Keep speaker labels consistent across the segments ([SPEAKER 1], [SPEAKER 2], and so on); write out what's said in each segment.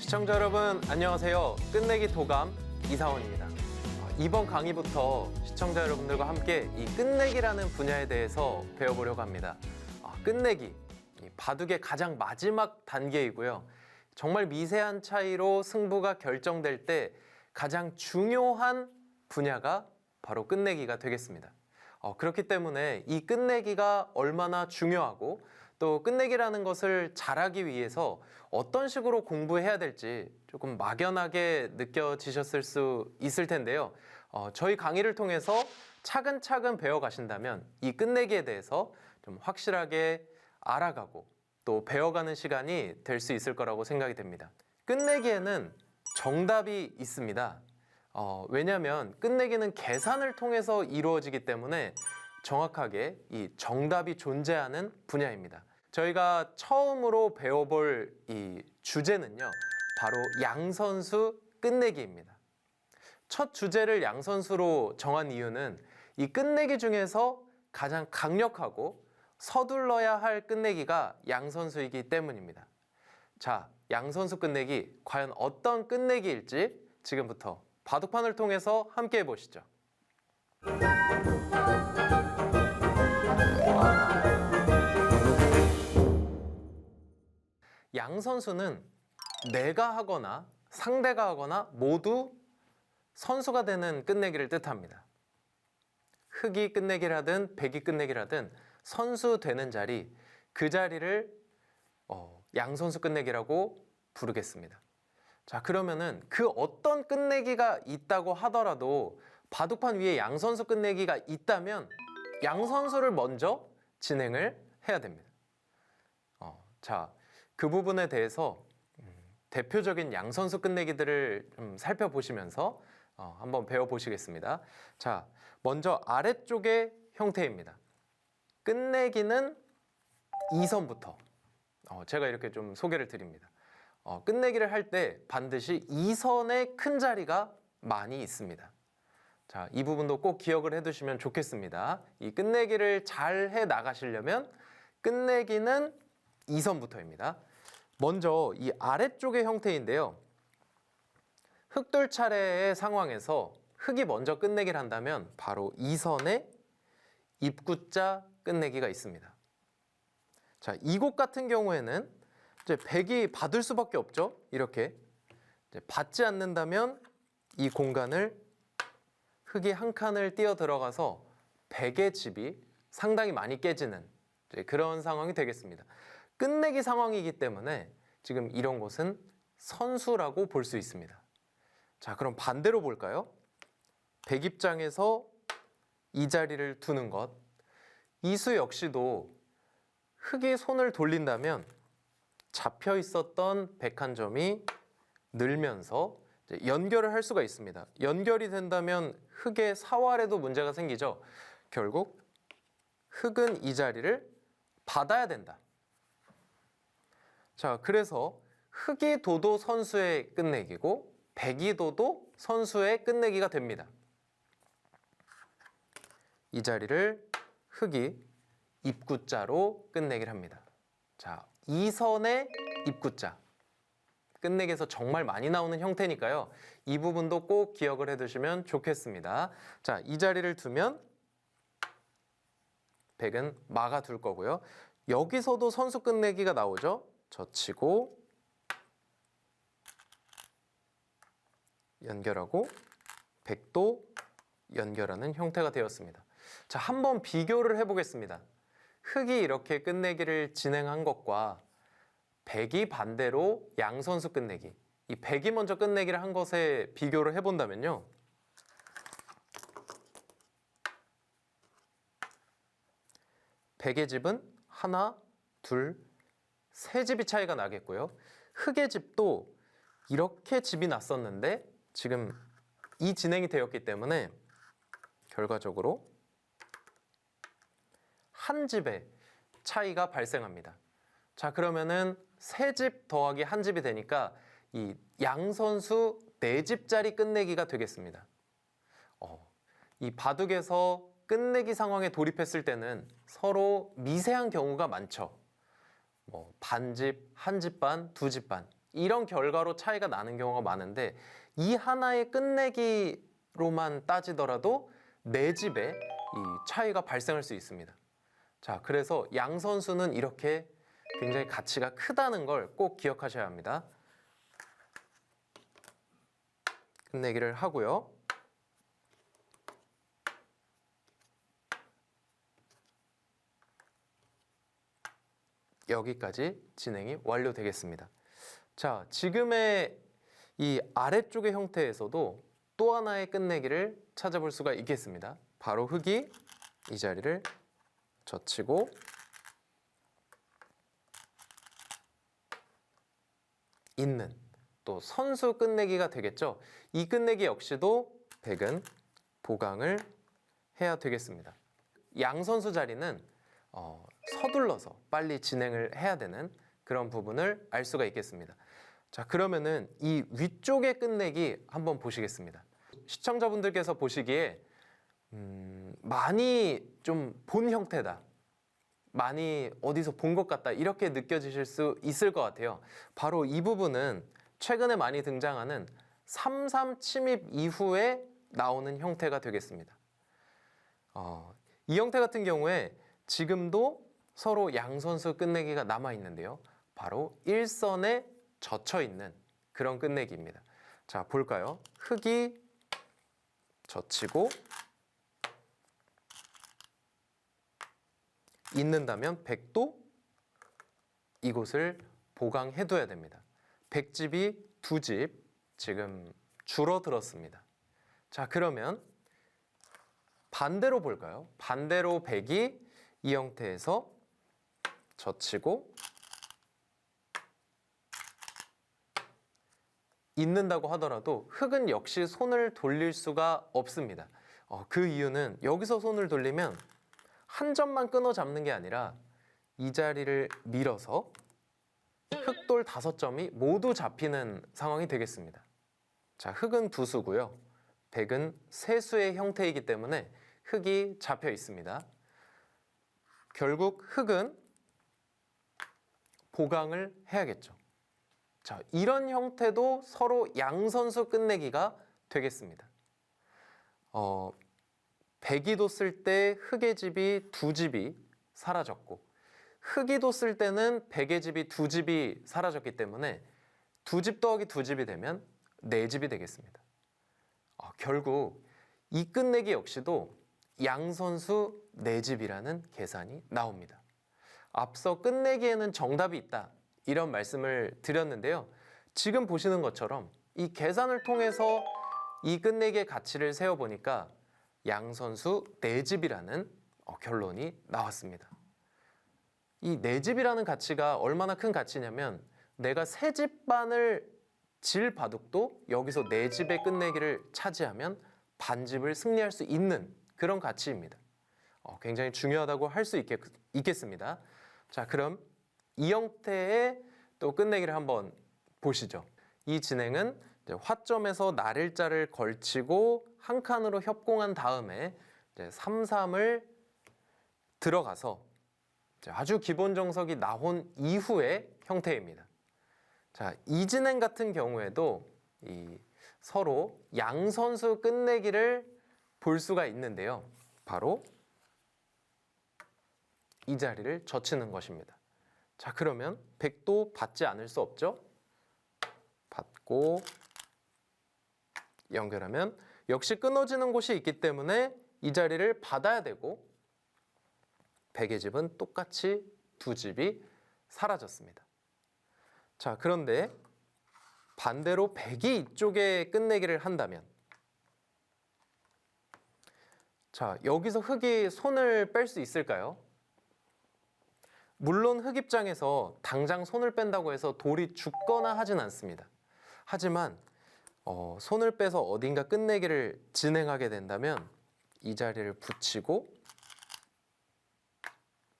[SPEAKER 1] 시청자 여러분 안녕하세요. 끝내기 도감 이사원입니다. 이번 강의부터 시청자 여러분들과 함께 이 끝내기라는 분야에 대해서 배워보려고 합니다. 끝내기, 바둑의 가장 마지막 단계이고요. 정말 미세한 차이로 승부가 결정될 때 가장 중요한 분야가 바로 끝내기가 되겠습니다. 그렇기 때문에 이 끝내기가 얼마나 중요하고 또 끝내기라는 것을 잘하기 위해서 어떤 식으로 공부해야 될지 조금 막연하게 느껴지셨을 수 있을 텐데요. 저희 강의를 통해서 차근차근 배워가신다면 이 끝내기에 대해서 좀 확실하게 알아가고 또 배워가는 시간이 될 수 있을 거라고 생각이 됩니다. 끝내기에는 정답이 있습니다. 왜냐하면 끝내기는 계산을 통해서 이루어지기 때문에 정확하게 이 정답이 존재하는 분야입니다. 저희가 처음으로 배워볼 이 주제는요, 바로 양선수 끝내기입니다. 첫 주제를 양선수로 정한 이유는 이 끝내기 중에서 가장 강력하고 서둘러야 할 끝내기가 양선수이기 때문입니다. 자, 양선수 끝내기 과연 어떤 끝내기일지 지금부터 바둑판을 통해서 함께 해보시죠. 양선수는 내가 하거나 상대가 하거나 모두 선수가 되는 끝내기를 뜻합니다. 흑이 끝내기를 하든 백이 끝내기를 하든 선수 되는 자리, 그 자리를 양선수 끝내기라고 부르겠습니다. 자, 그러면은 그 어떤 끝내기가 있다고 하더라도 바둑판 위에 양선수 끝내기가 있다면 양선수를 먼저 진행을 해야 됩니다. 자, 그 부분에 대해서 대표적인 양선수 끝내기들을 좀 살펴보시면서 한번 배워보시겠습니다. 자, 먼저 아래쪽의 형태입니다. 끝내기는 2선부터 제가 이렇게 좀 소개를 드립니다. 끝내기를 할 때 반드시 2선의 큰 자리가 많이 있습니다. 자, 이 부분도 꼭 기억을 해두시면 좋겠습니다. 이 끝내기를 잘 해 나가시려면 끝내기는 2선부터입니다. 먼저 이 아래쪽의 형태인데요. 흑돌 차례의 상황에서 흑이 먼저 끝내기를 한다면 바로 2선의 입구자 끝내기가 있습니다. 자, 이곳 같은 경우에는 이제 백이 받을 수밖에 없죠. 이렇게 이제 받지 않는다면 이 공간을 흑이 한 칸을 뛰어 들어가서 백의 집이 상당히 많이 깨지는 그런 상황이 되겠습니다. 끝내기 상황이기 때문에 지금 이런 곳은 선수라고 볼 수 있습니다. 자, 그럼 반대로 볼까요? 백 입장에서 이 자리를 두는 것, 이 수 역시도 흑이 손을 돌린다면 잡혀 있었던 백 한 점이 늘면서 연결을 할 수가 있습니다. 연결이 된다면 흑의 사활에도 문제가 생기죠. 결국 흑은 이 자리를 받아야 된다. 자, 그래서 흑이 도도 선수의 끝내기고 백이 도도 선수의 끝내기가 됩니다. 이 자리를 흑이 입구자로 끝내기를 합니다. 자, 2선의 입구자. 끝내기에서 정말 많이 나오는 형태니까요. 이 부분도 꼭 기억을 해두시면 좋겠습니다. 자, 이 자리를 두면 백은 막아둘 거고요. 여기서도 선수 끝내기가 나오죠. 젖히고 연결하고 백도 연결하는 형태가 되었습니다. 자, 한번 비교를 해보겠습니다. 흑이 이렇게 끝내기를 진행한 것과 백이 반대로 양선수 끝내기, 이 백이 먼저 끝내기를 한 것에 비교를 해본다면요. 백의 집은 하나, 둘, 세 집이 차이가 나겠고요. 흑의 집도 이렇게 집이 났었는데 지금 이 진행이 되었기 때문에 결과적으로 한 집의 차이가 발생합니다. 자, 그러면은 세 집 더하기 한 집이 되니까 이 양선수 네 집짜리 끝내기가 되겠습니다. 이 바둑에서 끝내기 상황에 돌입했을 때는 서로 미세한 경우가 많죠. 반집, 한 집 반, 두 집 반 이런 결과로 차이가 나는 경우가 많은데 이 하나의 끝내기로만 따지더라도 네 집의 이 차이가 발생할 수 있습니다. 자, 그래서 양 선수는 이렇게 굉장히 가치가 크다는 걸 꼭 기억하셔야 합니다. 끝내기를 하고요. 여기까지 진행이 완료되겠습니다. 자, 지금의 이 아래쪽의 형태에서도 또 하나의 끝내기를 찾아볼 수가 있겠습니다. 바로 흙이 이 자리를 젖히고 있는 또 선수 끝내기가 되겠죠. 이 끝내기 역시도 백은 보강을 해야 되겠습니다. 양 선수 자리는 서둘러서 빨리 진행을 해야 되는 그런 부분을 알 수가 있겠습니다. 자, 그러면은 이 위쪽의 끝내기 한번 보시겠습니다. 시청자분들께서 보시기에 많이 좀 본 형태다, 많이 어디서 본 것 같다, 이렇게 느껴지실 수 있을 것 같아요. 바로 이 부분은 최근에 많이 등장하는 3-3 침입 이후에 나오는 형태가 되겠습니다. 이 형태 같은 경우에 지금도 서로 양 선수 끝내기가 남아 있는데요. 바로 일선에 젖혀 있는 그런 끝내기입니다. 자, 볼까요? 흙이 젖히고 있는다면 백도 이곳을 보강해둬야 됩니다. 백집이 2집 지금 줄어들었습니다. 자, 그러면 반대로 볼까요? 반대로 백이 이 형태에서 젖히고 있는다고 하더라도 흙은 역시 손을 돌릴 수가 없습니다. 그 이유는 여기서 손을 돌리면 한 점만 끊어 잡는 게 아니라 이 자리를 밀어서 흙돌 5점이 모두 잡히는 상황이 되겠습니다. 자, 흙은 2수고요. 백은 3수의 형태이기 때문에 흙이 잡혀 있습니다. 결국 흙은 보강을 해야겠죠. 자, 이런 형태도 서로 양선수 끝내기가 되겠습니다. 백이 뒀을 때 흙의 집이 2집이 사라졌고, 흙이 뒀을 때는 백의 집이 2집이 사라졌기 때문에 2집 더하기 2집이 되면 4집이 되겠습니다. 결국 이 끝내기 역시도 양선수 4집이라는 계산이 나옵니다. 앞서 끝내기에는 정답이 있다, 이런 말씀을 드렸는데요. 지금 보시는 것처럼 이 계산을 통해서 이 끝내기의 가치를 세어보니까 양선수 4집이라는 결론이 나왔습니다. 이 4집이라는 가치가 얼마나 큰 가치냐면 내가 3집반을 질 바둑도 여기서 4집의 끝내기를 차지하면 반집을 승리할 수 있는 그런 가치입니다. 굉장히 중요하다고 할 수 있겠습니다. 자, 그럼 이 형태의 또 끝내기를 한번 보시죠. 이 진행은 화점에서 날일자를 걸치고 한 칸으로 협공한 다음에 3-3을 들어가서 아주 기본 정석이 나온 이후의 형태입니다. 자, 이 진행 같은 경우에도 서로 양 선수 끝내기를 볼 수가 있는데요. 바로 이 자리를 젖히는 것입니다. 자, 그러면 백도 받지 않을 수 없죠. 받고 연결하면 역시 끊어지는 곳이 있기 때문에 이 자리를 받아야 되고, 백의 집은 똑같이 2집이 사라졌습니다. 자, 그런데 반대로 백이 이쪽에 끝내기를 한다면, 자, 여기서 흙이 손을 뺄 수 있을까요? 물론 흙 입장에서 당장 손을 뺀다고 해서 돌이 죽거나 하진 않습니다. 하지만 손을 빼서 어딘가 끝내기를 진행하게 된다면 이 자리를 붙이고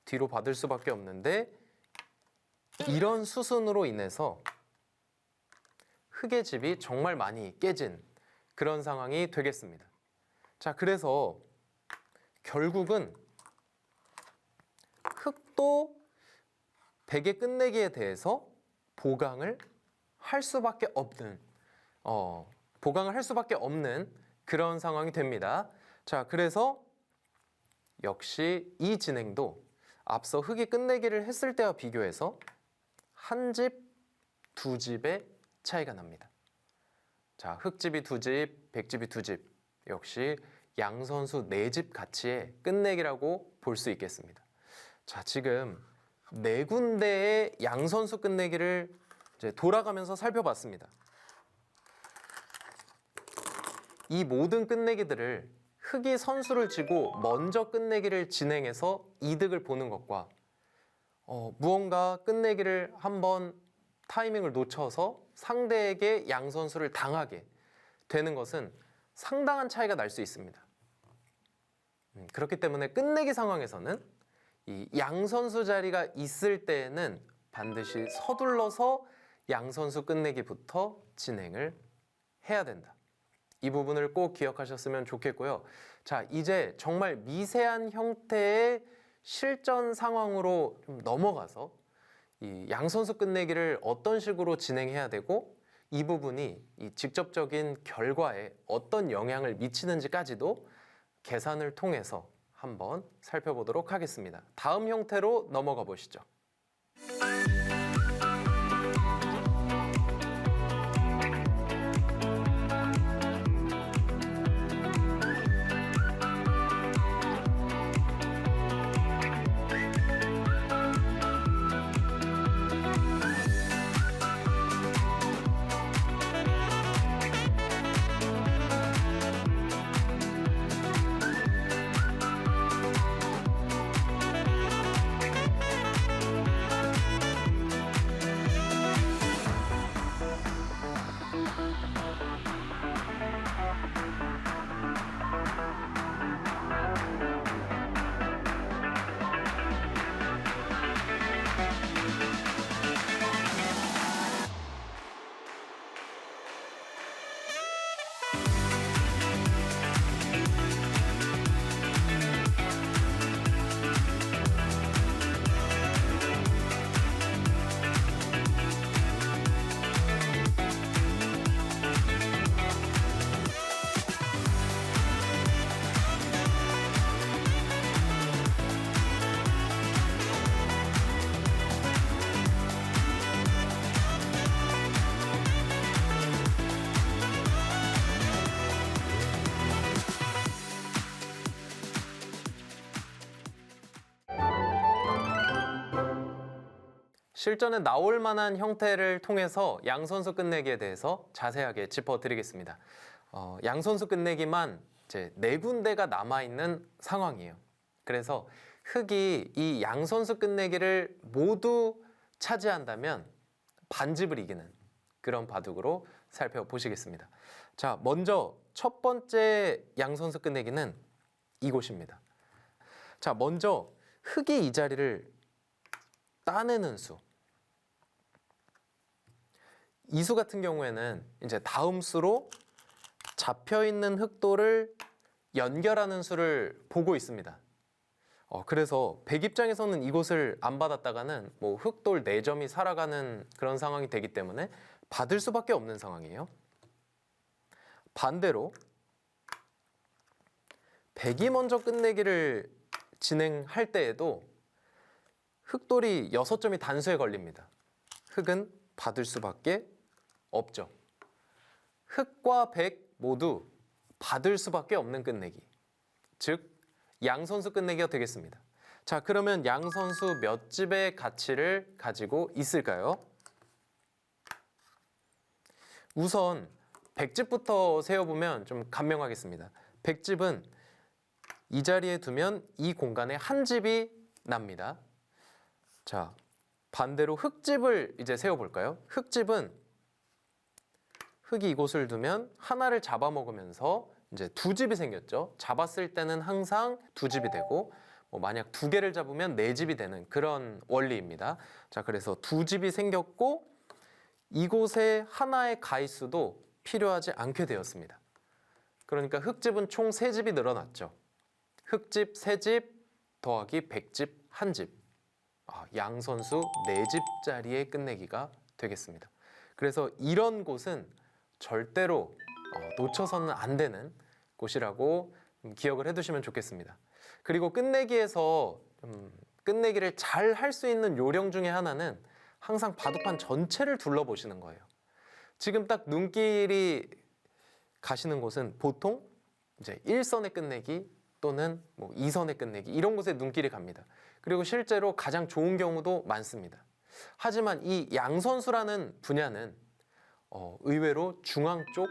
[SPEAKER 1] 뒤로 받을 수밖에 없는데, 이런 수순으로 인해서 흙의 집이 정말 많이 깨진 그런 상황이 되겠습니다. 자, 그래서 결국은 흙도 백의 끝내기에 대해서 보강을 할 수밖에 없는 보강을 할 수밖에 없는 그런 상황이 됩니다. 자, 그래서 역시 이 진행도 앞서 흙이 끝내기를 했을 때와 비교해서 한 집, 두 집의 차이가 납니다. 자, 흙집이 두 집, 백집이 두 집. 역시 양선수 네 집 가치의 끝내기라고 볼 수 있겠습니다. 자, 지금 네 군데의 양선수 끝내기를 이제 돌아가면서 살펴봤습니다. 이 모든 끝내기들을 흙이 선수를 쥐고 먼저 끝내기를 진행해서 이득을 보는 것과 무언가 끝내기를 한번 타이밍을 놓쳐서 상대에게 양선수를 당하게 되는 것은 상당한 차이가 날 수 있습니다. 그렇기 때문에 끝내기 상황에서는 이 양선수 자리가 있을 때에는 반드시 서둘러서 양선수 끝내기부터 진행을 해야 된다. 이 부분을 꼭 기억하셨으면 좋겠고요. 자, 이제 정말 미세한 형태의 실전 상황으로 좀 넘어가서 이 양선수 끝내기를 어떤 식으로 진행해야 되고 이 부분이 이 직접적인 결과에 어떤 영향을 미치는지까지도 계산을 통해서 한번 살펴보도록 하겠습니다. 다음 형태로 넘어가 보시죠. 실전에 나올 만한 형태를 통해서 양선수 끝내기에 대해서 자세하게 짚어드리겠습니다. 양선수 끝내기만 이제 네 군데가 남아있는 상황이에요. 그래서 흙이 이 양선수 끝내기를 모두 차지한다면 반집을 이기는 그런 바둑으로 살펴보시겠습니다. 자, 먼저 첫 번째 양선수 끝내기는 이곳입니다. 자, 먼저 흙이 이 자리를 따내는 수. 이 수 같은 경우에는 이제 다음 수로 잡혀 있는 흙돌을 연결하는 수를 보고 있습니다. 그래서 백 입장에서는 이곳을 안 받았다가는 뭐 흙돌 4점이 살아가는 그런 상황이 되기 때문에 받을 수밖에 없는 상황이에요. 반대로 백이 먼저 끝내기를 진행할 때에도 흙돌이 6점이 단수에 걸립니다. 흙은 받을 수밖에 없죠. 흙과 백 모두 받을 수밖에 없는 끝내기. 즉 양선수 끝내기가 되겠습니다. 자, 그러면 양선수 몇 집의 가치를 가지고 있을까요? 우선 백집부터 세어보면 좀 간명하겠습니다. 백집은 이 자리에 두면 이 공간에 한 집이 납니다. 자, 반대로 흙집을 이제 세어볼까요? 흙집은 흙이 이곳을 두면 하나를 잡아먹으면서 이제 두 집이 생겼죠. 잡았을 때는 항상 두 집이 되고 만약 두 개를 잡으면 네 집이 되는 그런 원리입니다. 자, 그래서 두 집이 생겼고 이곳에 하나의 가있수도 필요하지 않게 되었습니다. 그러니까 흙집은 총 3집이 늘어났죠. 흙집 3집 더하기 백집 1집. 양선수 4집짜리의 끝내기가 되겠습니다. 그래서 이런 곳은 절대로 놓쳐서는 안 되는 곳이라고 기억을 해두시면 좋겠습니다. 그리고 끝내기에서 끝내기를 잘 할 수 있는 요령 중에 하나는 항상 바둑판 전체를 둘러보시는 거예요. 지금 딱 눈길이 가시는 곳은 보통 이제 1선의 끝내기 또는 뭐 2선의 끝내기 이런 곳에 눈길이 갑니다. 그리고 실제로 가장 좋은 경우도 많습니다. 하지만 이 양선수라는 분야는 의외로 중앙 쪽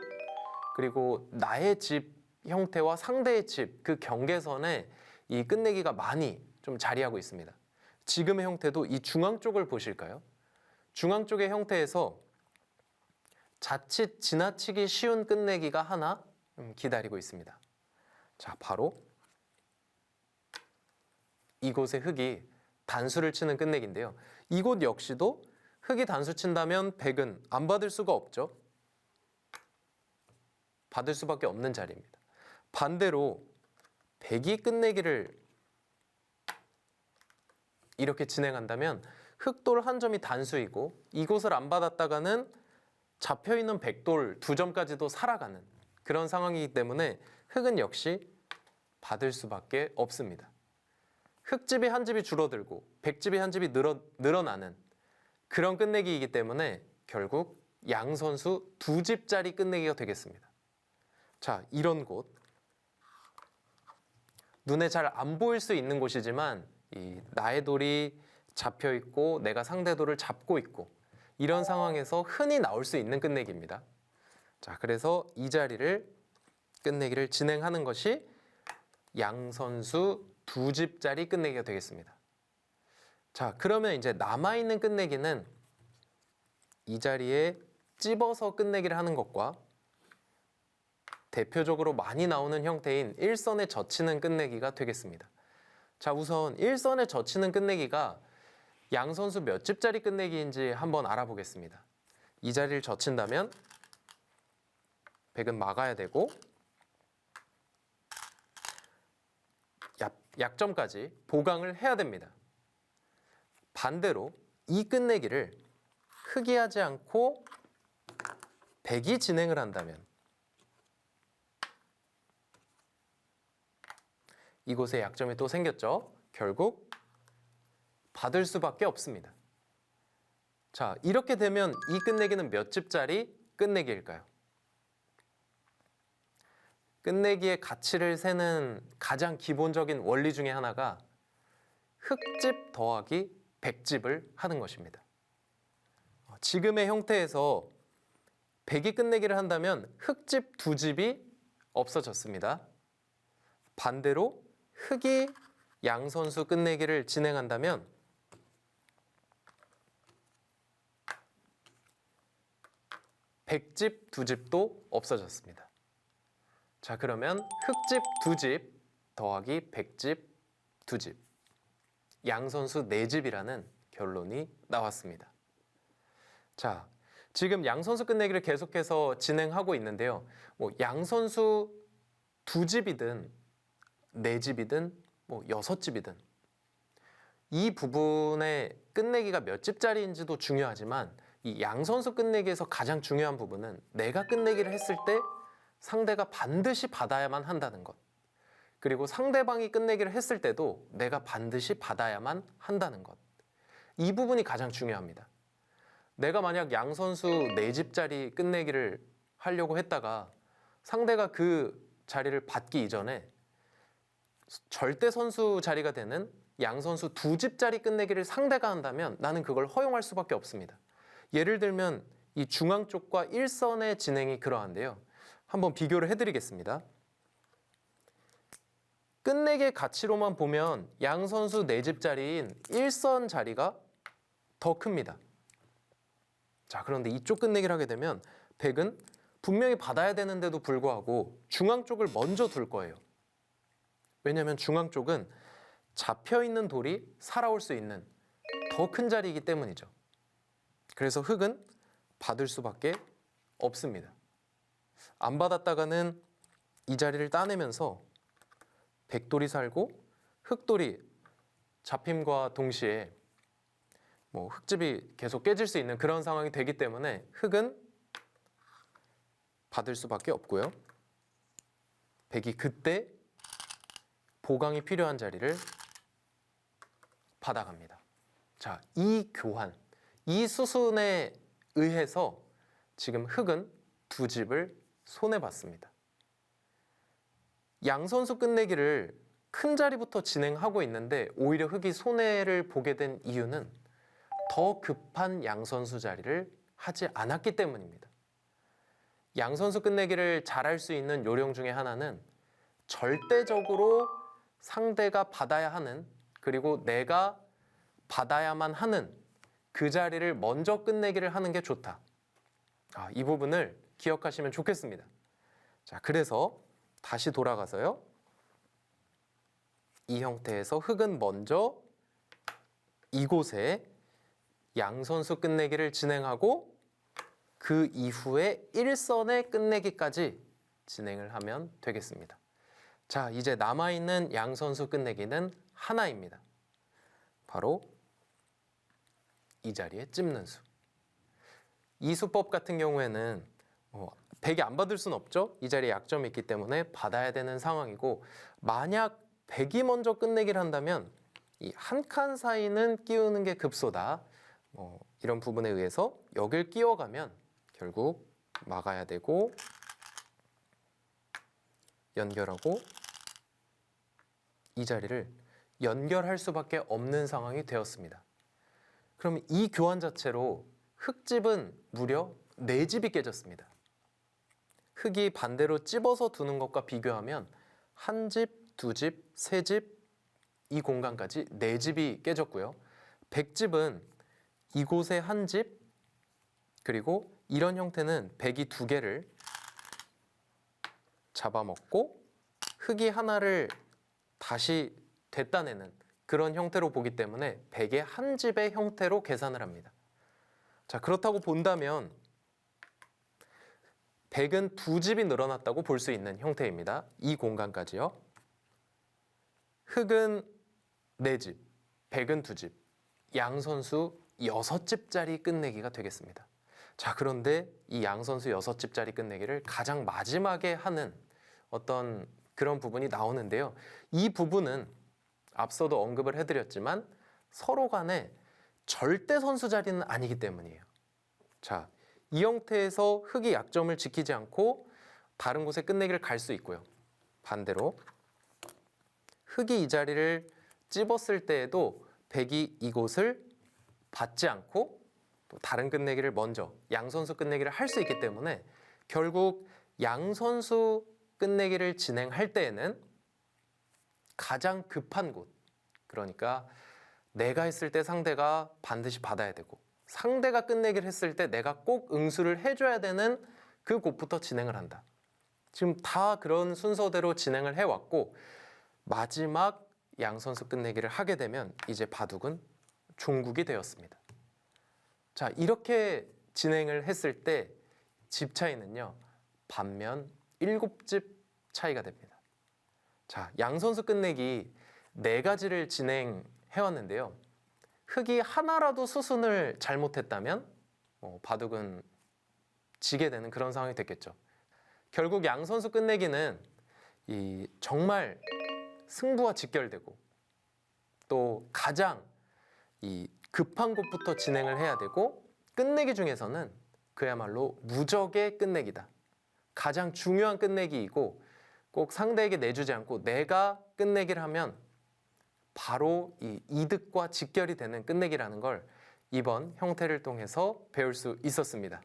[SPEAKER 1] 그리고 나의 집 형태와 상대의 집 그 경계선에 이 끝내기가 많이 좀 자리하고 있습니다. 지금의 형태도 이 중앙 쪽을 보실까요? 중앙 쪽의 형태에서 자칫 지나치기 쉬운 끝내기가 하나 기다리고 있습니다. 자, 바로 이곳의 흙이 단수를 치는 끝내기인데요. 이곳 역시도 흙이 단수 친다면 백은 안 받을 수가 없죠. 받을 수밖에 없는 자리입니다. 반대로 백이 끝내기를 이렇게 진행한다면 흑돌 한 점이 단수이고 이곳을 안 받았다가는 잡혀있는 백돌 2점까지도 살아가는 그런 상황이기 때문에 흑은 역시 받을 수밖에 없습니다. 흑집이 한 집이 줄어들고 백집이 한 집이 늘어나는 그런 끝내기이기 때문에 결국 양 선수 2집짜리 끝내기가 되겠습니다. 자, 이런 곳 눈에 잘 안 보일 수 있는 곳이지만 이 나의 돌이 잡혀 있고 내가 상대 돌을 잡고 있고 이런 상황에서 흔히 나올 수 있는 끝내기입니다. 자, 그래서 이 자리를 끝내기를 진행하는 것이 양 선수 2집짜리 끝내기가 되겠습니다. 자, 그러면 이제 남아있는 끝내기는 이 자리에 찝어서 끝내기를 하는 것과 대표적으로 많이 나오는 형태인 일선에 젖히는 끝내기가 되겠습니다. 자, 우선 일선에 젖히는 끝내기가 양 선수 몇 집짜리 끝내기인지 한번 알아보겠습니다. 이 자리를 젖힌다면 백은 막아야 되고 약점까지 보강을 해야 됩니다. 반대로 이 끝내기를 흑이 하지 않고 백이 진행을 한다면 이곳에 약점이 또 생겼죠. 결국 받을 수밖에 없습니다. 자, 이렇게 되면 이 끝내기는 몇 집짜리 끝내기일까요? 끝내기의 가치를 세는 가장 기본적인 원리 중에 하나가 흑집 더하기 백집을 하는 것입니다. 지금의 형태에서 백이 끝내기를 한다면 흑집 2집이 없어졌습니다. 반대로 흑이 양 선수 끝내기를 진행한다면 백집 2집도 없어졌습니다. 자, 그러면 흑집 2집 더하기 백집 2집 양 선수 4집이라는 결론이 나왔습니다. 자, 지금 양 선수 끝내기를 계속해서 진행하고 있는데요. 양 선수 2집이든 4집이든 6집이든 이 부분의 끝내기가 몇 집짜리인지도 중요하지만 이 양 선수 끝내기에서 가장 중요한 부분은 내가 끝내기를 했을 때 상대가 반드시 받아야만 한다는 것. 그리고 상대방이 끝내기를 했을 때도 내가 반드시 받아야만 한다는 것. 이 부분이 가장 중요합니다. 내가 만약 양 선수 4집짜리 끝내기를 하려고 했다가 상대가 그 자리를 받기 이전에 절대 선수 자리가 되는 양 선수 2집짜리 끝내기를 상대가 한다면 나는 그걸 허용할 수밖에 없습니다. 예를 들면 이 중앙 쪽과 일선의 진행이 그러한데요. 한번 비교를 해드리겠습니다. 끝내기의 가치로만 보면 양 선수 4집짜리인 일선 자리가 더 큽니다. 자, 그런데 이쪽 끝내기를 하게 되면 백은 분명히 받아야 되는데도 불구하고 중앙 쪽을 먼저 둘 거예요. 왜냐하면 중앙 쪽은 잡혀있는 돌이 살아올 수 있는 더 큰 자리이기 때문이죠. 그래서 흑은 받을 수밖에 없습니다. 안 받았다가는 이 자리를 따내면서 백돌이 살고 흑돌이 잡힘과 동시에 뭐 흙집이 계속 깨질 수 있는 그런 상황이 되기 때문에 흙은 받을 수밖에 없고요. 백이 그때 보강이 필요한 자리를 받아갑니다. 자, 이 교환, 이 수순에 의해서 지금 흙은 두 집을 손해봤습니다. 양 선수 끝내기를 큰 자리부터 진행하고 있는데 오히려 흙이 손해를 보게 된 이유는 더 급한 양 선수 자리를 하지 않았기 때문입니다. 양 선수 끝내기를 잘할 수 있는 요령 중에 하나는 절대적으로 상대가 받아야 하는, 그리고 내가 받아야만 하는 그 자리를 먼저 끝내기를 하는 게 좋다. 이 부분을 기억하시면 좋겠습니다. 자, 그래서 다시 돌아가서요. 이 형태에서 흙은 먼저 이곳에 양 선수 끝내기를 진행하고 그 이후에 일선의 끝내기까지 진행을 하면 되겠습니다. 자, 이제 남아있는 양 선수 끝내기는 하나입니다. 바로 이 자리에 찝는 수. 이 수법 같은 경우에는 백이 안 받을 수는 없죠. 이 자리에 약점이 있기 때문에 받아야 되는 상황이고, 만약 백이 먼저 끝내기를 한다면 이 한 칸 사이는 끼우는 게 급소다. 이런 부분에 의해서 여길 끼워가면 결국 막아야 되고 연결하고 이 자리를 연결할 수밖에 없는 상황이 되었습니다. 그럼 이 교환 자체로 흙집은 무려 4집이 깨졌습니다. 흙이 반대로 찝어서 두는 것과 비교하면 한 집, 두 집, 세 집, 이 공간까지 4집이 깨졌고요. 백집은 이곳에 한 집, 그리고 이런 형태는 백이 2개를 잡아먹고 흙이 하나를 다시 댔다내는 그런 형태로 보기 때문에 백의 한 집의 형태로 계산을 합니다. 자, 그렇다고 본다면 백은 2집이 늘어났다고 볼 수 있는 형태입니다. 이 공간까지요. 흙은 4집, 백은 2집, 양 선수 6집짜리 끝내기가 되겠습니다. 자, 그런데 이 양 선수 6집짜리 끝내기를 가장 마지막에 하는 어떤 그런 부분이 나오는데요. 이 부분은 앞서도 언급을 해드렸지만 서로 간에 절대 선수 자리는 아니기 때문이에요. 자, 이 형태에서 흙이 약점을 지키지 않고 다른 곳에 끝내기를 갈 수 있고요. 반대로 흙이 이 자리를 찝었을 때에도 백이 이곳을 받지 않고 또 다른 끝내기를 먼저 양 선수 끝내기를 할 수 있기 때문에 결국 양 선수 끝내기를 진행할 때에는 가장 급한 곳, 그러니까 내가 했을 때 상대가 반드시 받아야 되고 상대가 끝내기를 했을 때 내가 꼭 응수를 해줘야 되는 그 곳부터 진행을 한다. 지금 다 그런 순서대로 진행을 해왔고 마지막 양 선수 끝내기를 하게 되면 이제 바둑은 종국이 되었습니다. 자, 이렇게 진행을 했을 때 집 차이는요, 반면 7집 차이가 됩니다. 자, 양 선수 끝내기 4가지를 진행해왔는데요. 흙이 하나라도 수순을 잘못했다면 바둑은 지게 되는 그런 상황이 됐겠죠. 결국 양 선수 끝내기는 정말 승부와 직결되고 또 가장 급한 곳부터 진행을 해야 되고 끝내기 중에서는 그야말로 무적의 끝내기다. 가장 중요한 끝내기이고 꼭 상대에게 내주지 않고 내가 끝내기를 하면 바로 이 이득과 직결이 되는 끝내기라는 걸 이번 형태를 통해서 배울 수 있었습니다.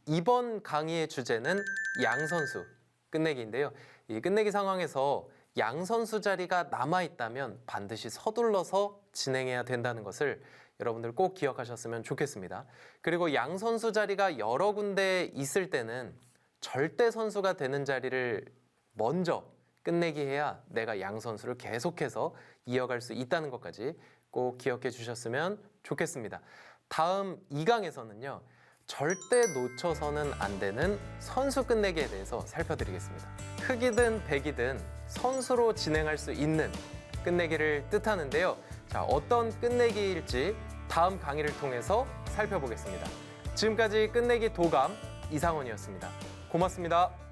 [SPEAKER 1] 이번 강의의 주제는 양 선수 끝내기인데요. 이 끝내기 상황에서 양 선수 자리가 남아있다면 반드시 서둘러서 진행해야 된다는 것을 여러분들 꼭 기억하셨으면 좋겠습니다. 그리고 양 선수 자리가 여러 군데 있을 때는 절대 선수가 되는 자리를 먼저 끝내기 해야 내가 양 선수를 계속해서 이어갈 수 있다는 것까지 꼭 기억해 주셨으면 좋겠습니다. 다음 2강에서는요. 절대 놓쳐서는 안 되는 선수 끝내기에 대해서 살펴드리겠습니다. 흑이든 백이든 선수로 진행할 수 있는 끝내기를 뜻하는데요. 자, 어떤 끝내기일지 다음 강의를 통해서 살펴보겠습니다. 지금까지 끝내기 도감 이상원이었습니다. 고맙습니다.